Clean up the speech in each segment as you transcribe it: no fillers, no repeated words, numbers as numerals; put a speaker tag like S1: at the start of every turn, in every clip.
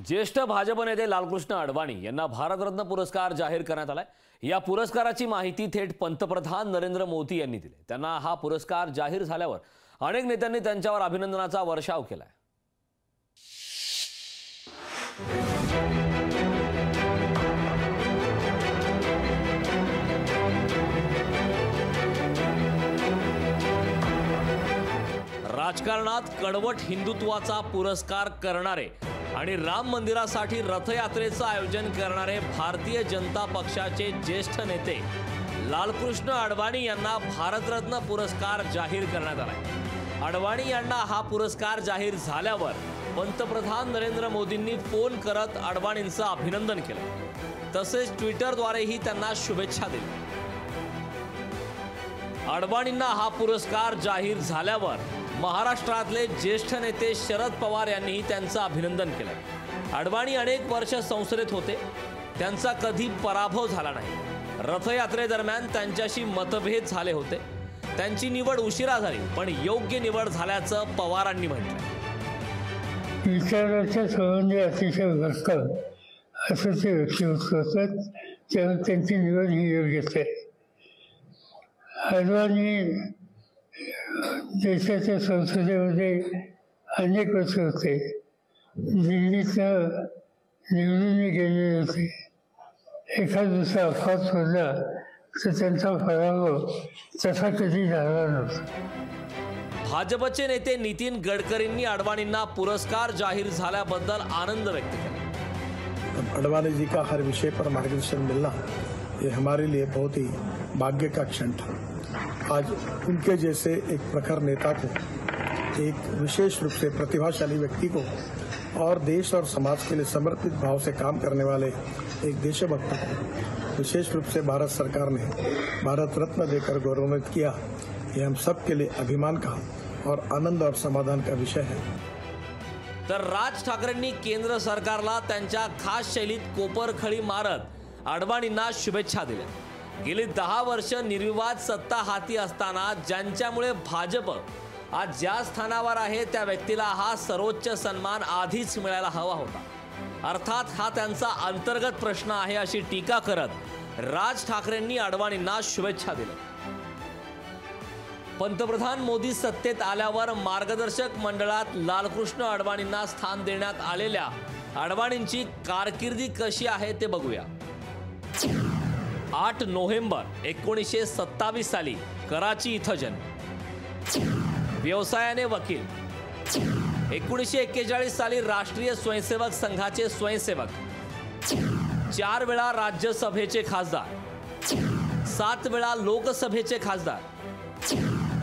S1: ज्येष्ठ भाजप नेते लालकृष्ण अडवाणी यांना भारतरत्न पुरस्कार जाहीर करण्यात आलाय। या पुरस्काराची माहिती थेट पंतप्रधान नरेंद्र मोदी यांनी दिली। त्यांना हा पुरस्कार जाहीर झाल्यावर अनेक नेत्यांनी त्यांच्यावर अभिनंदनाचा वर्षाव केलाय। राजकारणात कडवट हिंदुत्वाचा पुरस्कार करणारे आणि राम मंदिरासाठी रथयात्रेचं आयोजन करणारे भारतीय जनता पक्षाचे ज्येष्ठ नेते लालकृष्ण अडवाणी यांना भारतरत्न पुरस्कार जाहीर करण्यात आला। अडवाणी यांना हा पुरस्कार जाहीर झाल्यावर पंतप्रधान नरेंद्र मोदींनी फोन करत अडवाणींचं अभिनंदन केलं। तसेच ट्विटरद्वारेही त्यांना शुभेच्छा दिल्या। अडवाणींना हा पुरस्कार जाहीर झाल्यावर महाराष्ट्रातले ज्येष्ठ नेते शरद पवार यांनीही त्यांचं अभिनंदन केलं। अडवाणी अनेक वर्ष संसदेत होते, त्यांचा कधी पराभव झाला नाही। रथयात्रेदरम्यान त्यांच्याशी मतभेद झाले होते। त्यांची निवड उशिरा झाली, पण योग्य निवड झाल्याचं पवारांनी म्हटलं।
S2: विचाराच्या संबंधी अतिशय भक्कम असं ते व्यक्तिमत्व होतं, तेव्हा त्यांची निवड ही योग्यच आहे। अडवाणी देशाच्या संसदेमध्ये अनेक वर्ष होते, दिल्लीचं निवडून गेलेले होते। एखाद दुसरा अपघात होता तर त्यांचा पराभव तसा कधी झाला नव्हता।
S1: भाजपचे नेते नितीन गडकरींनी अडवाणींना पुरस्कार जाहीर झाल्याबद्दल आनंद व्यक्त केला।
S3: अडवाणी जी का हर विषय पर मार्गदर्शन मिलना ये हमारे लिए बहुत ही भाग्य का क्षण था। आज उनके जैसे एक प्रखर नेता को, एक विशेष रूप से प्रतिभाशाली व्यक्ति को और देश और समाज के लिए समर्पित भाव से काम करने वाले एक देशभक्त को विशेष रूप से भारत सरकार ने भारत रत्न देकर गौरवान्वित किया, ये हम सब के लिए अभिमान का और आनंद और समाधान का विषय है।
S1: तर राज ठाकरेंनी केंद्र सरकारला त्यांच्या खास शैलीत कोपरखळी मारत अडवाणींना शुभेच्छा दिल्या। गेली 10 वर्ष निर्विवाद सत्ता हाती असताना ज्यांच्यामुळे भाजप आज ज्या स्थानावर आहे त्या व्यक्तीला हा सर्वोच्च सन्मान आधीच मिळायला हवा होता। अर्थात हा त्यांचा अंतर्गत प्रश्न आहे अशी टीका करत राज ठाकरेंनी अडवाणींना शुभेच्छा दिल्या। पंतप्रधान मोदी सत्तेत आल्यावर मार्गदर्शक मंडळात लालकृष्ण अडवाणींना स्थान देण्यात आलेल्या अडवाणींची कारकिर्दी कशी आहे ते बघूया। 8 नोव्हेंबर 1927 साली कराची इथं जन्म। व्यवसायाने वकील। 1941 साली राष्ट्रीय स्वयंसेवक संघाचे स्वयंसेवक। 4 वेळा राज्यसभेचे खासदार। 7 वेळा लोकसभेचे खासदार।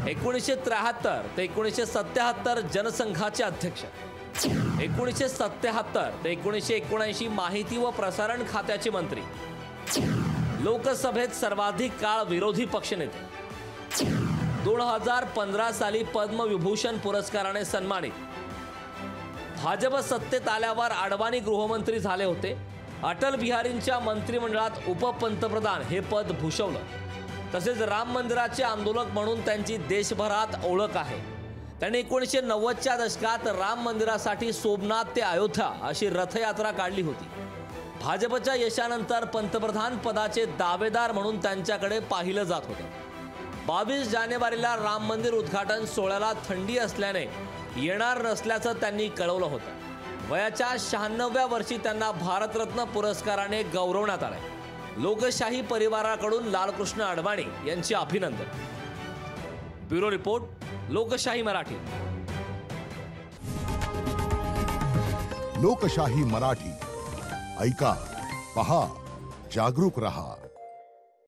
S1: 1973 ते 1977 जनसंघाचे अध्यक्ष। 1977 ते 1979 माहिती व प्रसारण खात्याचे मंत्री। लोकसभेत सर्वाधिक काळ विरोधी पक्षनेते। 2015 साली पद्मविभूषण पुरस्काराने सन्मानित। भाजप सत्तेत आल्यावर अडवाणी गृहमंत्री झाले होते। अटल बिहारींच्या मंत्रिमंडळात उपपंतप्रधान हे पद भूषवलं। तसेच राम मंदिराचे आंदोलक म्हणून त्यांची देशभरात ओळख आहे। त्यांनी 1990च्या दशकात राम मंदिरासाठी सोमनाथ ते अयोध्या अशी रथयात्रा काढली होती। भाजपच्या यशानंतर पंतप्रधान पदाचे दावेदार म्हणून त्यांच्याकडे पाहिलं जात होतं। 22 जानेवारीला राम मंदिर उद्घाटन सोहळ्याला थंडी असल्याने येणार नसल्याचं त्यांनी कळवलं होतं। वयाच्या 96व्या वर्षी त्यांना भारतरत्न पुरस्काराने गौरवण्यात आले। लोकशाही परिवाराकडून लालकृष्ण अडवाणी यांचे अभिनंदन। ब्युरो रिपोर्ट, लोकशाही मराठी।
S4: लोकशाही मराठी ऐका, पहा, जागरूक रहा।